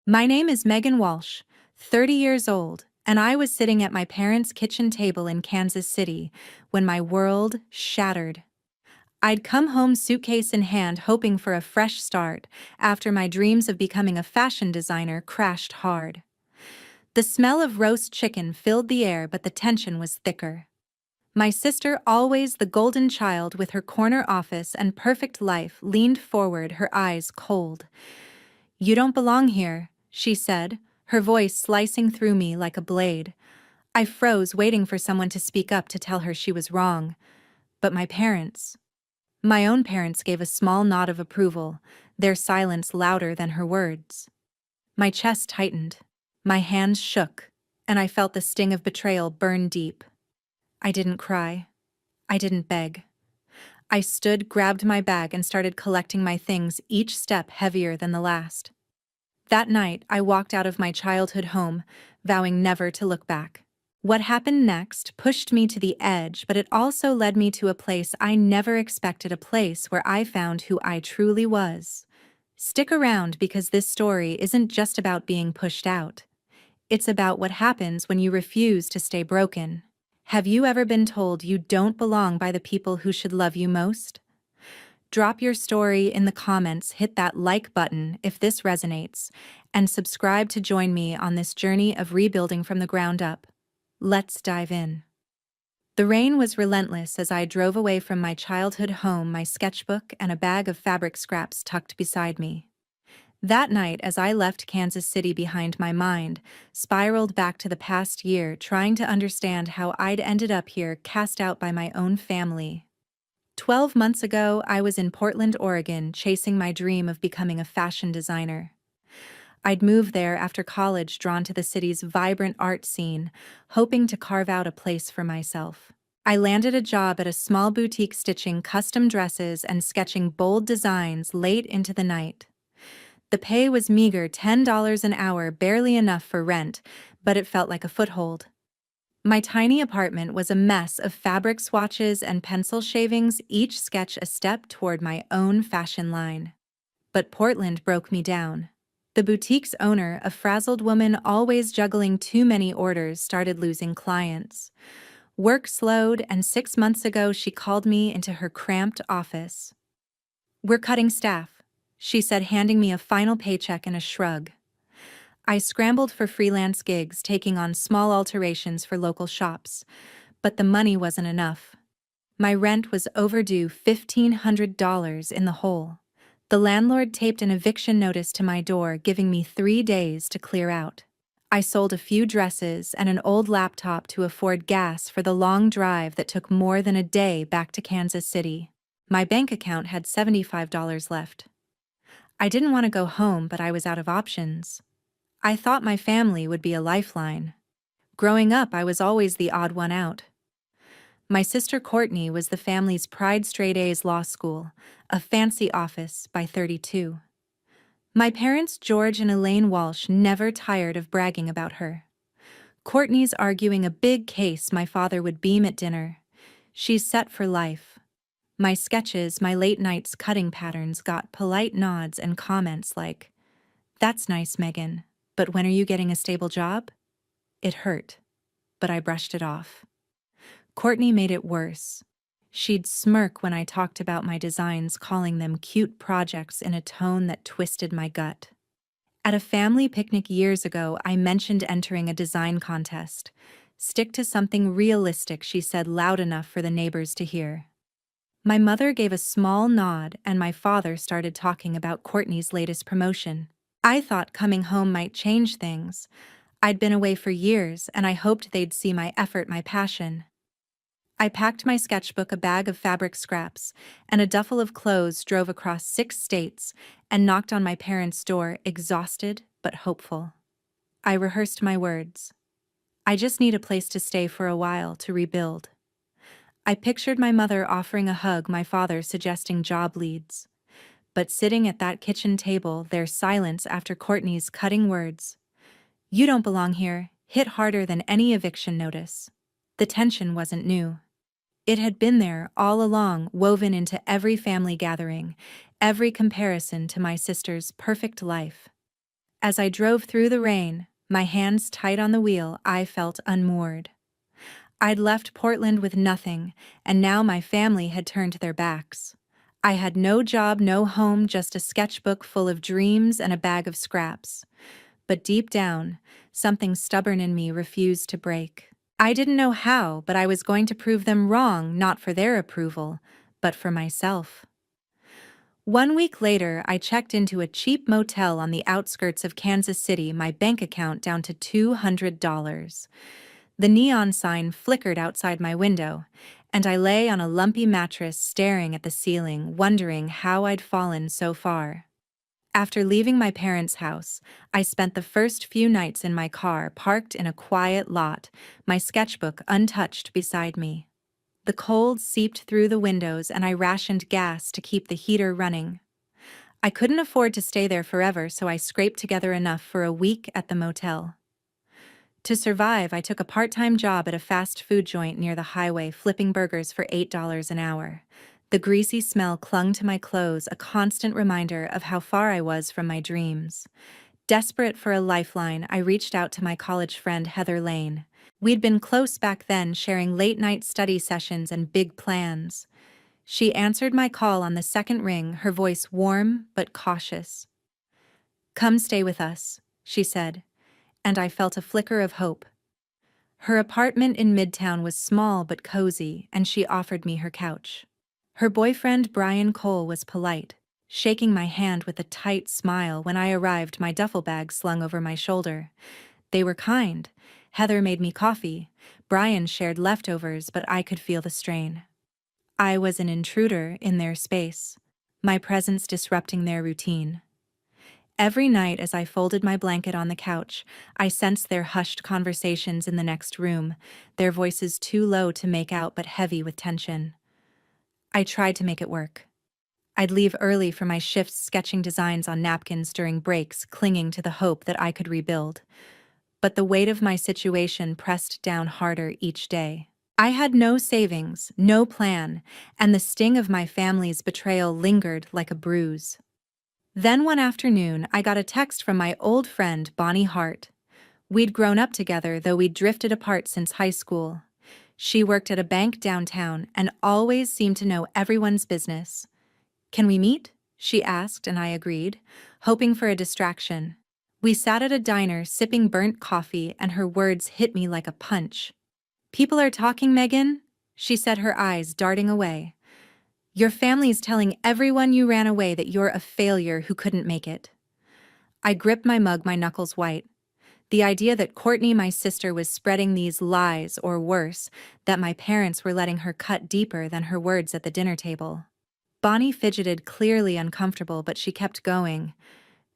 My name is Meghan Walsh, 30 years old, and I was sitting at my parents' kitchen table in Kansas City when my world shattered. I'd come home suitcase in hand hoping for a fresh start after my dreams of becoming a fashion designer crashed hard. The smell of roast chicken filled the air, but the tension was thicker. My sister, always the golden child with her corner office and perfect life, leaned forward, her eyes cold. "You don't belong here," she said, her voice slicing through me like a blade. I froze, waiting for someone to speak up to tell her she was wrong. But my own parents gave a small nod of approval, their silence louder than her words. My chest tightened, my hands shook, and I felt the sting of betrayal burn deep. I didn't cry. I didn't beg. I stood, grabbed my bag, and started collecting my things, each step heavier than the last. That night, I walked out of my childhood home, vowing never to look back. What happened next pushed me to the edge, but it also led me to a place I never expected, a place where I found who I truly was. Stick around, because this story isn't just about being pushed out. It's about what happens when you refuse to stay broken. Have you ever been told you don't belong by the people who should love you most? Drop your story in the comments, hit that like button if this resonates, and subscribe to join me on this journey of rebuilding from the ground up. Let's dive in. The rain was relentless as I drove away from my childhood home, my sketchbook and a bag of fabric scraps tucked beside me. That night, as I left Kansas City behind, my mind spiraled back to the past year, trying to understand how I'd ended up here, cast out by my own family. 12 months ago, I was in Portland, Oregon, chasing my dream of becoming a fashion designer. I'd moved there after college, drawn to the city's vibrant art scene, hoping to carve out a place for myself. I landed a job at a small boutique stitching custom dresses and sketching bold designs late into the night. The pay was meager, $10 an hour, barely enough for rent, but it felt like a foothold. My tiny apartment was a mess of fabric swatches and pencil shavings, each sketch a step toward my own fashion line. But Portland broke me down. The boutique's owner, a frazzled woman always juggling too many orders, started losing clients. Work slowed, and 6 months ago she called me into her cramped office. "We're cutting staff," she said, handing me a final paycheck and a shrug. I scrambled for freelance gigs, taking on small alterations for local shops, but the money wasn't enough. My rent was overdue, $1,500 in the hole. The landlord taped an eviction notice to my door, giving me 3 days to clear out. I sold a few dresses and an old laptop to afford gas for the long drive that took more than a day back to Kansas City. My bank account had $75 left. I didn't want to go home, but I was out of options. I thought my family would be a lifeline. Growing up, I was always the odd one out. My sister Courtney was the family's pride, straight A's, law school, a fancy office by 32. My parents, George and Elaine Walsh, never tired of bragging about her. Courtney's arguing a big case, my father would beam at dinner. "She's set for life." My sketches, my late nights cutting patterns, got polite nods and comments like, "That's nice, Meghan, but when are you getting a stable job?" It hurt, but I brushed it off. Courtney made it worse. She'd smirk when I talked about my designs, calling them cute projects in a tone that twisted my gut. At a family picnic years ago, I mentioned entering a design contest. "Stick to something realistic," she said, loud enough for the neighbors to hear. My mother gave a small nod, and my father started talking about Courtney's latest promotion. I thought coming home might change things. I'd been away for years, and I hoped they'd see my effort, my passion. I packed my sketchbook, a bag of fabric scraps, and a duffel of clothes, drove across 6 states, and knocked on my parents' door, exhausted but hopeful. I rehearsed my words. "I just need a place to stay for a while, to rebuild." I pictured my mother offering a hug, my father suggesting job leads. But sitting at that kitchen table, their silence after Courtney's cutting words, "You don't belong here," hit harder than any eviction notice. The tension wasn't new. It had been there all along, woven into every family gathering, every comparison to my sister's perfect life. As I drove through the rain, my hands tight on the wheel, I felt unmoored. I'd left Portland with nothing, and now my family had turned their backs. I had no job, no home, just a sketchbook full of dreams and a bag of scraps. But deep down, something stubborn in me refused to break. I didn't know how, but I was going to prove them wrong, not for their approval, but for myself. 1 week later, I checked into a cheap motel on the outskirts of Kansas City, my bank account down to $200. The neon sign flickered outside my window, and I lay on a lumpy mattress staring at the ceiling, wondering how I'd fallen so far. After leaving my parents' house, I spent the first few nights in my car parked in a quiet lot, my sketchbook untouched beside me. The cold seeped through the windows and I rationed gas to keep the heater running. I couldn't afford to stay there forever, so I scraped together enough for a week at the motel. To survive, I took a part-time job at a fast food joint near the highway, flipping burgers for $8 an hour. The greasy smell clung to my clothes, a constant reminder of how far I was from my dreams. Desperate for a lifeline, I reached out to my college friend Heather Lane. We'd been close back then, sharing late-night study sessions and big plans. She answered my call on the second ring, her voice warm but cautious. "Come stay with us," she said, and I felt a flicker of hope. Her apartment in Midtown was small but cozy, and she offered me her couch. Her boyfriend Brian Cole was polite, shaking my hand with a tight smile when I arrived, my duffel bag slung over my shoulder. They were kind. Heather made me coffee. Brian shared leftovers, but I could feel the strain. I was an intruder in their space, my presence disrupting their routine. Every night as I folded my blanket on the couch, I sensed their hushed conversations in the next room, their voices too low to make out but heavy with tension. I tried to make it work. I'd leave early for my shifts, sketching designs on napkins during breaks, clinging to the hope that I could rebuild. But the weight of my situation pressed down harder each day. I had no savings, no plan, and the sting of my family's betrayal lingered like a bruise. Then one afternoon, I got a text from my old friend Bonnie Hart. We'd grown up together, though we'd drifted apart since high school. She worked at a bank downtown and always seemed to know everyone's business. "Can we meet?" she asked, and I agreed, hoping for a distraction. We sat at a diner sipping burnt coffee, and her words hit me like a punch. "People are talking, Meghan," she said, her eyes darting away. "Your family's telling everyone you ran away, that you're a failure who couldn't make it." I gripped my mug, my knuckles white. The idea that Courtney, my sister, was spreading these lies, or worse, that my parents were letting her, cut deeper than her words at the dinner table. Bonnie fidgeted, clearly uncomfortable, but she kept going.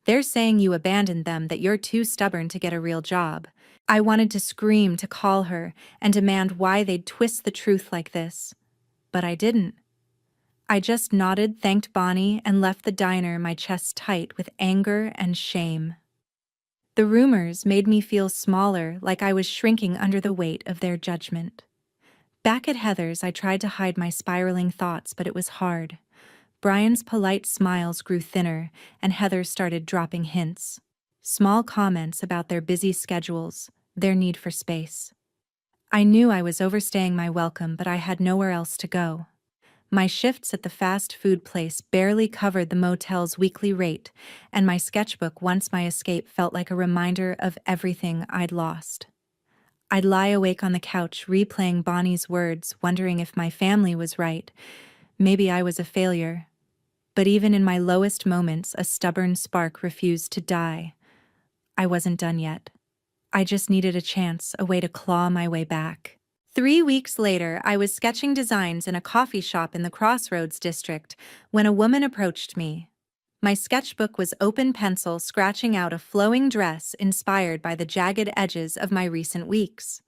"They're saying you abandoned them, that you're too stubborn to get a real job." I wanted to scream, to call her, and demand why they'd twist the truth like this. But I didn't. I just nodded, thanked Bonnie, and left the diner, my chest tight with anger and shame. The rumors made me feel smaller, like I was shrinking under the weight of their judgment. Back at Heather's, I tried to hide my spiraling thoughts, but it was hard. Brian's polite smiles grew thinner, and Heather started dropping hints. Small comments about their busy schedules, their need for space. I knew I was overstaying my welcome, but I had nowhere else to go. My shifts at the fast food place barely covered the motel's weekly rate, and my sketchbook, once my escape, felt like a reminder of everything I'd lost. I'd lie awake on the couch, replaying Bonnie's words, wondering if my family was right. Maybe I was a failure. But even in my lowest moments, a stubborn spark refused to die. I wasn't done yet. I just needed a chance, a way to claw my way back. 3 weeks later, I was sketching designs in a coffee shop in the Crossroads district when a woman approached me. My sketchbook was open pencil, scratching out a flowing dress inspired by the jagged edges of my recent weeks.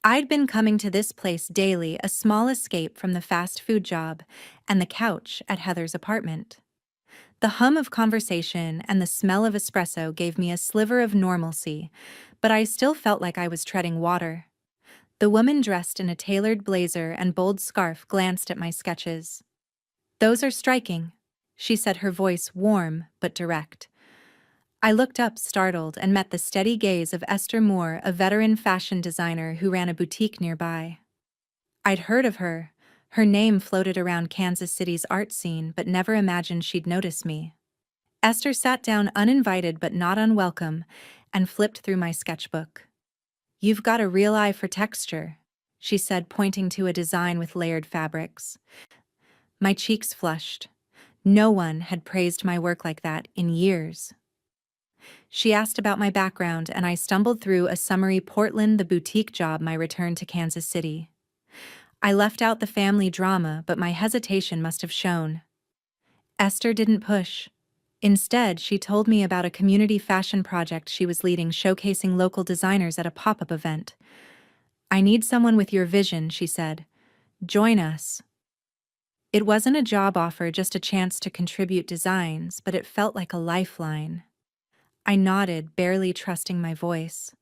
I'd been coming to this place daily, a small escape from the fast food job and the couch at Heather's apartment. The hum of conversation and the smell of espresso gave me a sliver of normalcy, but I still felt like I was treading water. The woman, dressed in a tailored blazer and bold scarf, glanced at my sketches. "Those are striking," she said, her voice warm but direct. I looked up startled and met the steady gaze of Esther Moore, a veteran fashion designer who ran a boutique nearby. I'd heard of her. Her name floated around Kansas City's art scene, but never imagined she'd notice me. Esther sat down uninvited but not unwelcome and flipped through my sketchbook. "You've got a real eye for texture," she said, pointing to a design with layered fabrics. My cheeks flushed. No one had praised my work like that in years. She asked about my background, and I stumbled through a summary Portland the boutique job my return to Kansas City. I left out the family drama, but my hesitation must have shown. Esther didn't push. Instead, she told me about a community fashion project she was leading, showcasing local designers at a pop-up event. "I need someone with your vision," she said. "Join us." It wasn't a job offer, just a chance to contribute designs, but it felt like a lifeline. I nodded, barely trusting my voice.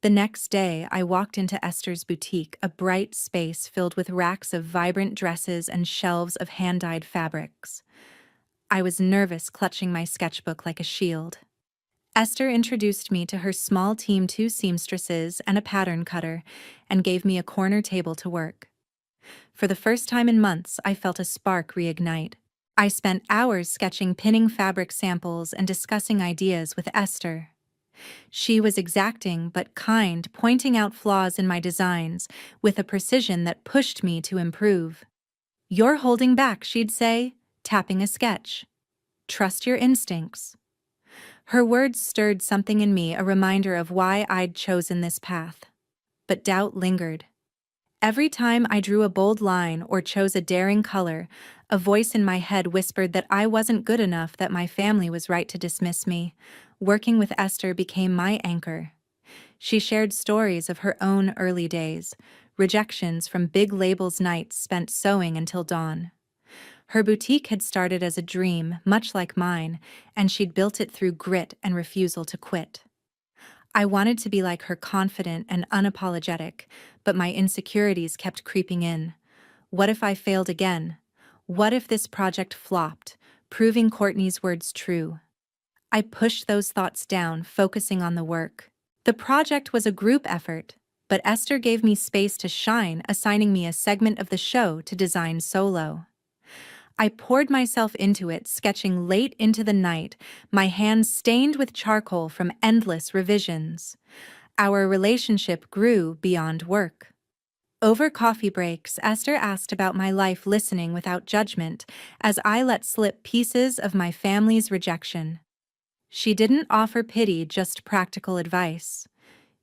The next day, I walked into Esther's boutique, a bright space filled with racks of vibrant dresses and shelves of hand-dyed fabrics. I was nervous, clutching my sketchbook like a shield. Esther introduced me to her small team, 2 seamstresses and a pattern cutter, and gave me a corner table to work. For the first time in months, I felt a spark reignite. I spent hours sketching, pinning fabric samples, and discussing ideas with Esther. She was exacting but kind, pointing out flaws in my designs with a precision that pushed me to improve. "You're holding back," she'd say, tapping a sketch. "Trust your instincts." Her words stirred something in me, a reminder of why I'd chosen this path. But doubt lingered. Every time I drew a bold line or chose a daring color, a voice in my head whispered that I wasn't good enough, that my family was right to dismiss me. Working with Esther became my anchor. She shared stories of her own early days, rejections from big labels, nights spent sewing until dawn. Her boutique had started as a dream, much like mine, and she'd built it through grit and refusal to quit. I wanted to be like her, confident and unapologetic, but my insecurities kept creeping in. What if I failed again? What if this project flopped, proving Courtney's words true? I pushed those thoughts down, focusing on the work. The project was a group effort, but Esther gave me space to shine, assigning me a segment of the show to design solo. I poured myself into it, sketching late into the night, my hands stained with charcoal from endless revisions. Our relationship grew beyond work. Over coffee breaks, Esther asked about my life, listening without judgment, as I let slip pieces of my family's rejection. She didn't offer pity, just practical advice.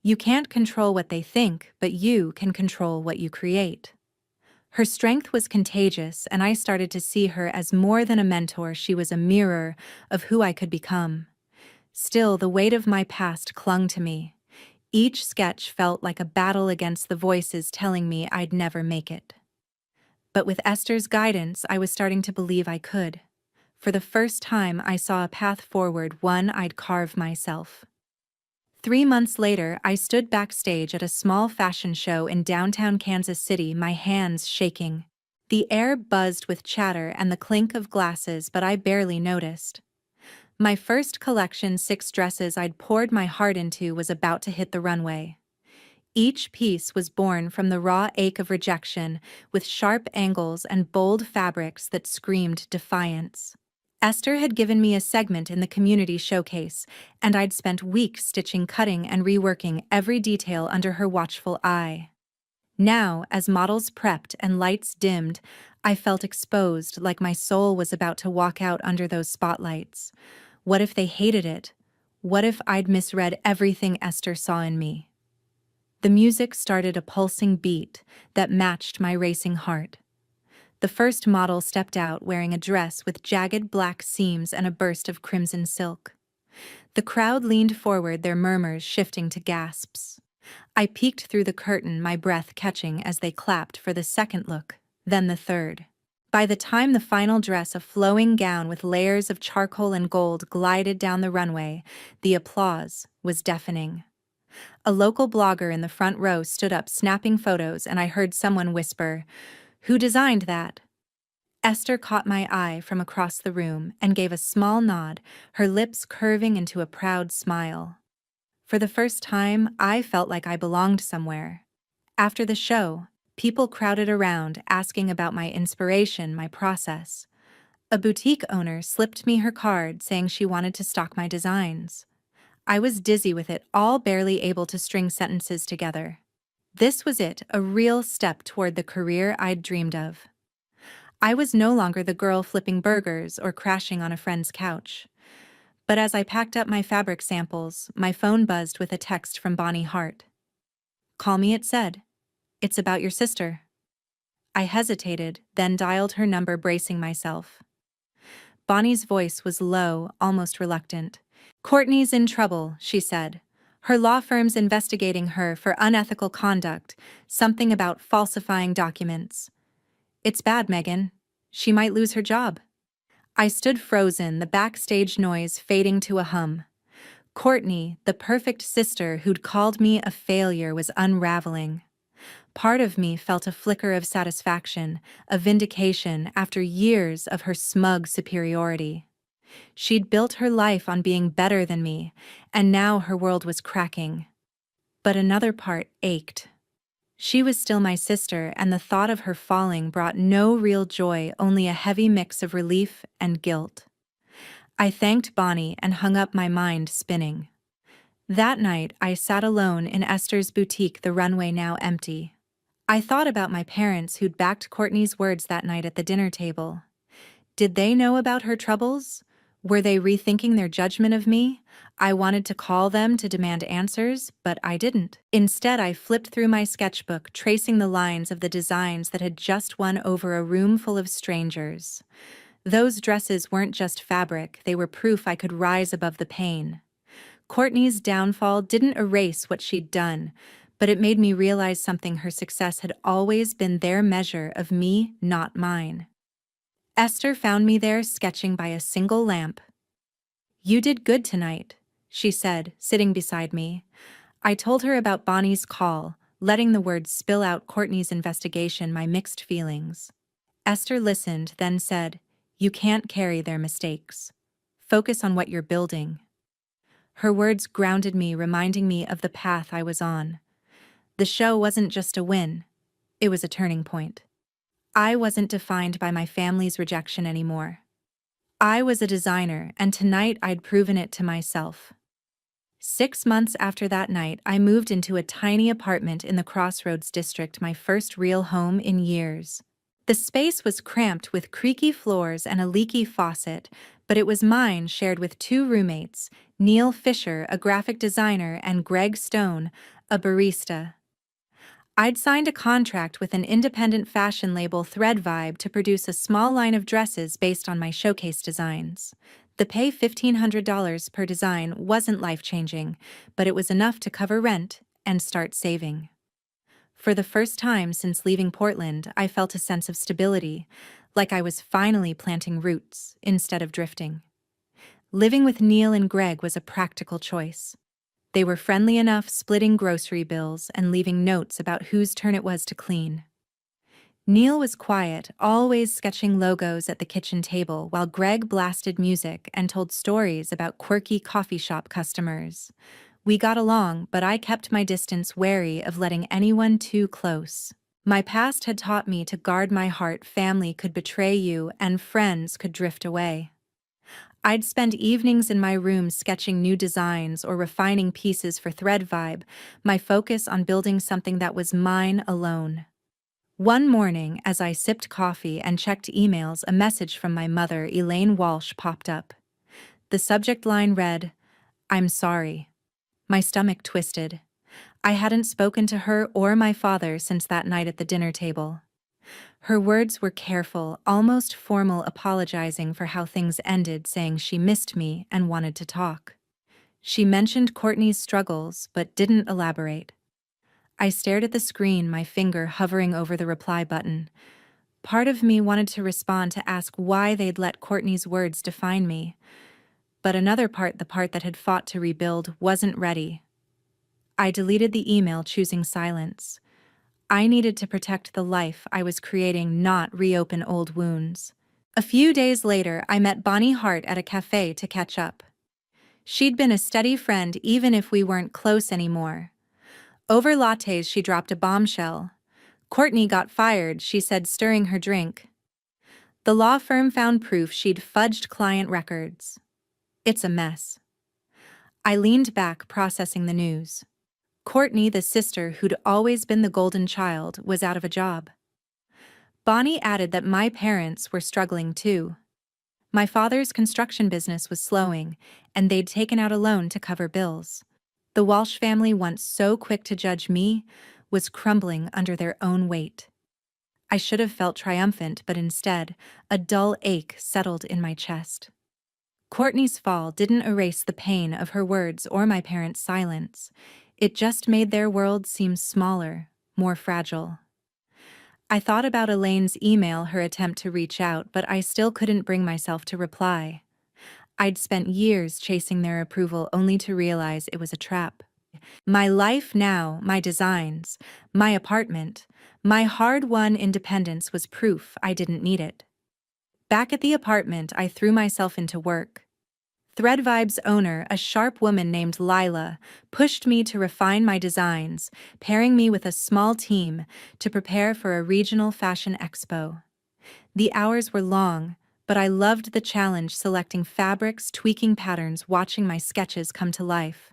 You can't control what they think, but you can control what you create. Her strength was contagious, and I started to see her as more than a mentor. She was a mirror of who I could become. Still, the weight of my past clung to me. Each sketch felt like a battle against the voices telling me I'd never make it. But with Esther's guidance, I was starting to believe I could. For the first time, I saw a path forward, one I'd carve myself. 3 months later, I stood backstage at a small fashion show in downtown Kansas City, my hands shaking. The air buzzed with chatter and the clink of glasses, but I barely noticed. My first collection, 6 dresses I'd poured my heart into, was about to hit the runway. Each piece was born from the raw ache of rejection, with sharp angles and bold fabrics that screamed defiance. Esther had given me a segment in the community showcase, and I'd spent weeks stitching, cutting, and reworking every detail under her watchful eye. Now, as models prepped and lights dimmed, I felt exposed, like my soul was about to walk out under those spotlights. What if they hated it? What if I'd misread everything Esther saw in me? The music started, a pulsing beat that matched my racing heart. The first model stepped out wearing a dress with jagged black seams and a burst of crimson silk. The crowd leaned forward, their murmurs shifting to gasps. I peeked through the curtain, my breath catching as they clapped for the second look, then the third. By the time the final dress, a flowing gown with layers of charcoal and gold, glided down the runway, the applause was deafening. A local blogger in the front row stood up, snapping photos, and I heard someone whisper, "Who designed that?" Esther caught my eye from across the room and gave a small nod, her lips curving into a proud smile. For the first time, I felt like I belonged somewhere. After the show, people crowded around asking about my inspiration, my process. A boutique owner slipped me her card saying she wanted to stock my designs. I was dizzy with it all, barely able to string sentences together. This was it, a real step toward the career I'd dreamed of. I was no longer the girl flipping burgers or crashing on a friend's couch. But as I packed up my fabric samples, my phone buzzed with a text from Bonnie Hart. "Call me," it said. "It's about your sister." I hesitated, then dialed her number, bracing myself. Bonnie's voice was low, almost reluctant. "Courtney's in trouble," she said. "Her law firm's investigating her for unethical conduct, something about falsifying documents. It's bad, Meghan. She might lose her job." I stood frozen, the backstage noise fading to a hum. Courtney, the perfect sister who'd called me a failure, was unraveling. Part of me felt a flicker of satisfaction, a vindication after years of her smug superiority. She'd built her life on being better than me, and now her world was cracking. But another part ached. She was still my sister, and the thought of her falling brought no real joy, only a heavy mix of relief and guilt. I thanked Bonnie and hung up, my mind spinning. That night, I sat alone in Esther's boutique, the runway now empty. I thought about my parents who'd backed Courtney's words that night at the dinner table. Did they know about her troubles? Were they rethinking their judgment of me? I wanted to call them to demand answers, but I didn't. Instead, I flipped through my sketchbook, tracing the lines of the designs that had just won over a room full of strangers. Those dresses weren't just fabric, they were proof I could rise above the pain. Courtney's downfall didn't erase what she'd done, but it made me realize something: her success had always been their measure of me, not mine. Esther found me there, sketching by a single lamp. "You did good tonight," she said, sitting beside me. I told her about Bonnie's call, letting the words spill out: Courtney's investigation, my mixed feelings. Esther listened, then said, "You can't carry their mistakes. Focus on what you're building." Her words grounded me, reminding me of the path I was on. The show wasn't just a win, it was a turning point. I wasn't defined by my family's rejection anymore. I was a designer, and tonight I'd proven it to myself. 6 months after that night, I moved into a tiny apartment in the Crossroads district, my first real home in years. The space was cramped with creaky floors and a leaky faucet, but it was mine, shared with 2 roommates, Neil Fisher, a graphic designer, and Greg Stone, a barista. I'd signed a contract with an independent fashion label, Thread Vibe, to produce a small line of dresses based on my showcase designs. The pay, $1,500 per design, wasn't life-changing, but it was enough to cover rent and start saving. For the first time since leaving Portland, I felt a sense of stability, like I was finally planting roots instead of drifting. Living with Neil and Greg was a practical choice. They were friendly enough, splitting grocery bills and leaving notes about whose turn it was to clean. Neil was quiet, always sketching logos at the kitchen table, while Greg blasted music and told stories about quirky coffee shop customers. We got along, but I kept my distance, wary of letting anyone too close. My past had taught me to guard my heart. Family could betray you, and friends could drift away. I'd spend evenings in my room sketching new designs or refining pieces for Thread Vibe, my focus on building something that was mine alone. One morning, as I sipped coffee and checked emails, a message from my mother, Meghan Walsh, popped up. The subject line read, "I'm sorry." My stomach twisted. I hadn't spoken to her or my father since that night at the dinner table. Her words were careful, almost formal, apologizing for how things ended, saying she missed me and wanted to talk. She mentioned Courtney's struggles, but didn't elaborate. I stared at the screen, my finger hovering over the reply button. Part of me wanted to respond, to ask why they'd let Courtney's words define me. But another part, the part that had fought to rebuild, wasn't ready. I deleted the email, choosing silence. I needed to protect the life I was creating, not reopen old wounds. A few days later, I met Bonnie Hart at a cafe to catch up. She'd been a steady friend even if we weren't close anymore. Over lattes, she dropped a bombshell. Courtney got fired, she said, stirring her drink. The law firm found proof she'd fudged client records. It's a mess. I leaned back, processing the news. Courtney, the sister who'd always been the golden child, was out of a job. Bonnie added that my parents were struggling too. My father's construction business was slowing, and they'd taken out a loan to cover bills. The Walsh family, once so quick to judge me, was crumbling under their own weight. I should have felt triumphant, but instead, a dull ache settled in my chest. Courtney's fall didn't erase the pain of her words or my parents' silence. It just made their world seem smaller, more fragile. I thought about Elaine's email, her attempt to reach out, but I still couldn't bring myself to reply. I'd spent years chasing their approval only to realize it was a trap. My life now, my designs, my apartment, my hard-won independence was proof I didn't need it. Back at the apartment, I threw myself into work. Thread Vibes owner, a sharp woman named Lila, pushed me to refine my designs, pairing me with a small team to prepare for a regional fashion expo. The hours were long, but I loved the challenge, selecting fabrics, tweaking patterns, watching my sketches come to life.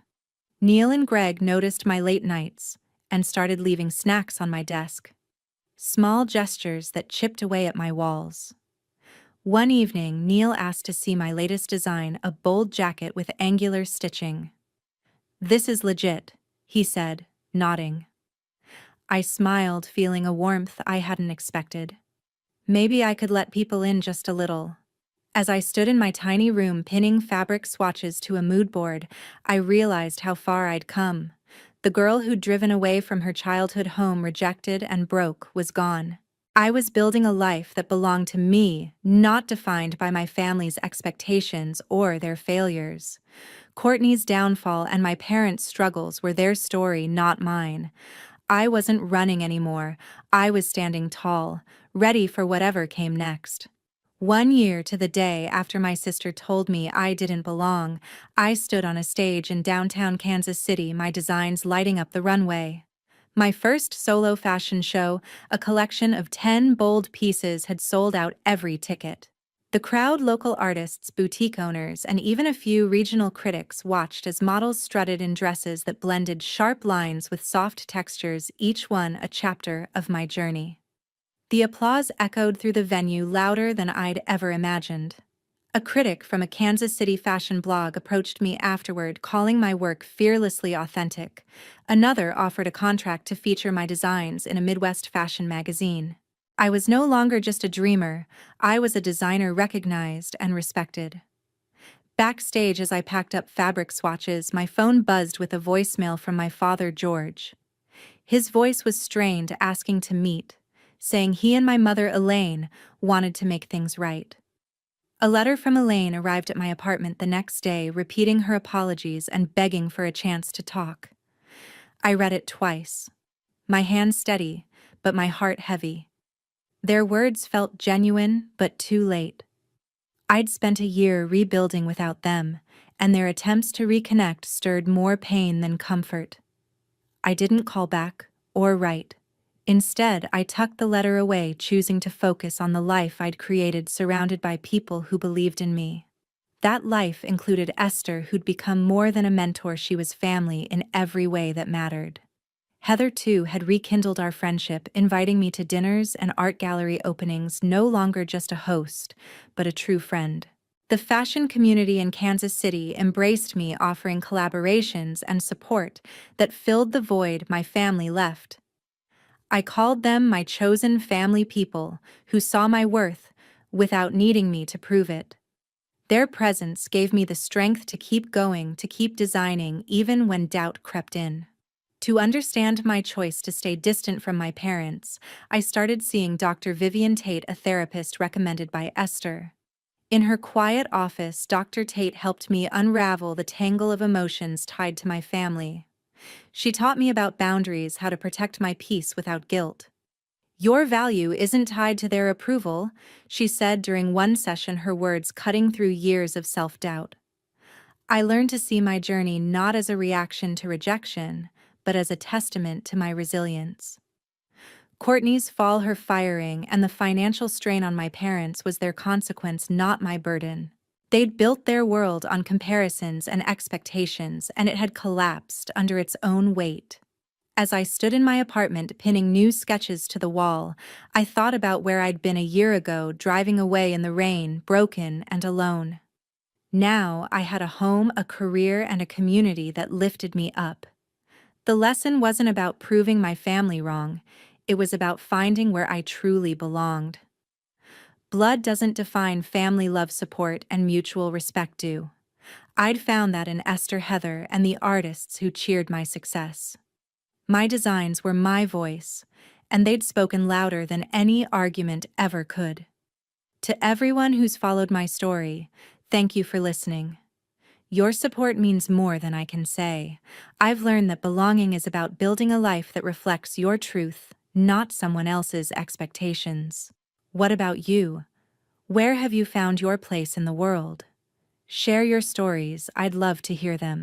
Neil and Greg noticed my late nights and started leaving snacks on my desk. Small gestures that chipped away at my walls. One evening, Neil asked to see my latest design, a bold jacket with angular stitching. "This is legit," he said, nodding. I smiled, feeling a warmth I hadn't expected. Maybe I could let people in just a little. As I stood in my tiny room pinning fabric swatches to a mood board, I realized how far I'd come. The girl who'd driven away from her childhood home, rejected and broke, was gone. I was building a life that belonged to me, not defined by my family's expectations or their failures. Courtney's downfall and my parents' struggles were their story, not mine. I wasn't running anymore. I was standing tall, ready for whatever came next. 1 year to the day after my sister told me I didn't belong, I stood on a stage in downtown Kansas City, my designs lighting up the runway. My first solo fashion show, a collection of 10 bold pieces, had sold out every ticket. The crowd, local artists, boutique owners, and even a few regional critics watched as models strutted in dresses that blended sharp lines with soft textures, each one a chapter of my journey. The applause echoed through the venue louder than I'd ever imagined. A critic from a Kansas City fashion blog approached me afterward, calling my work fearlessly authentic. Another offered a contract to feature my designs in a Midwest fashion magazine. I was no longer just a dreamer, I was a designer recognized and respected. Backstage, as I packed up fabric swatches, my phone buzzed with a voicemail from my father, George. His voice was strained, asking to meet, saying he and my mother, Elaine, wanted to make things right. A letter from Elaine arrived at my apartment the next day, repeating her apologies and begging for a chance to talk. I read it twice, my hand steady, but my heart heavy. Their words felt genuine, but too late. I'd spent a year rebuilding without them, and their attempts to reconnect stirred more pain than comfort. I didn't call back or write. Instead, I tucked the letter away, choosing to focus on the life I'd created, surrounded by people who believed in me. That life included Esther, who'd become more than a mentor. She was family in every way that mattered. Heather, too, had rekindled our friendship, inviting me to dinners and art gallery openings, no longer just a host, but a true friend. The fashion community in Kansas City embraced me, offering collaborations and support that filled the void my family left. I called them my chosen family, people who saw my worth without needing me to prove it. Their presence gave me the strength to keep going, to keep designing, even when doubt crept in. To understand my choice to stay distant from my parents, I started seeing Dr. Vivian Tate, a therapist recommended by Esther. In her quiet office, Dr. Tate helped me unravel the tangle of emotions tied to my family. She taught me about boundaries, how to protect my peace without guilt. Your value isn't tied to their approval, she said during one session, her words cutting through years of self-doubt. I learned to see my journey not as a reaction to rejection, but as a testament to my resilience. Courtney's fall, her firing, and the financial strain on my parents was their consequence, not my burden. They'd built their world on comparisons and expectations, and it had collapsed under its own weight. As I stood in my apartment pinning new sketches to the wall, I thought about where I'd been a year ago, driving away in the rain, broken and alone. Now I had a home, a career, and a community that lifted me up. The lesson wasn't about proving my family wrong, it was about finding where I truly belonged. Blood doesn't define family, love, support, and mutual respect do. I'd found that in Esther, Heather, and the artists who cheered my success. My designs were my voice, and they'd spoken louder than any argument ever could. To everyone who's followed my story, thank you for listening. Your support means more than I can say. I've learned that belonging is about building a life that reflects your truth, not someone else's expectations. What about you? Where have you found your place in the world? Share your stories, I'd love to hear them.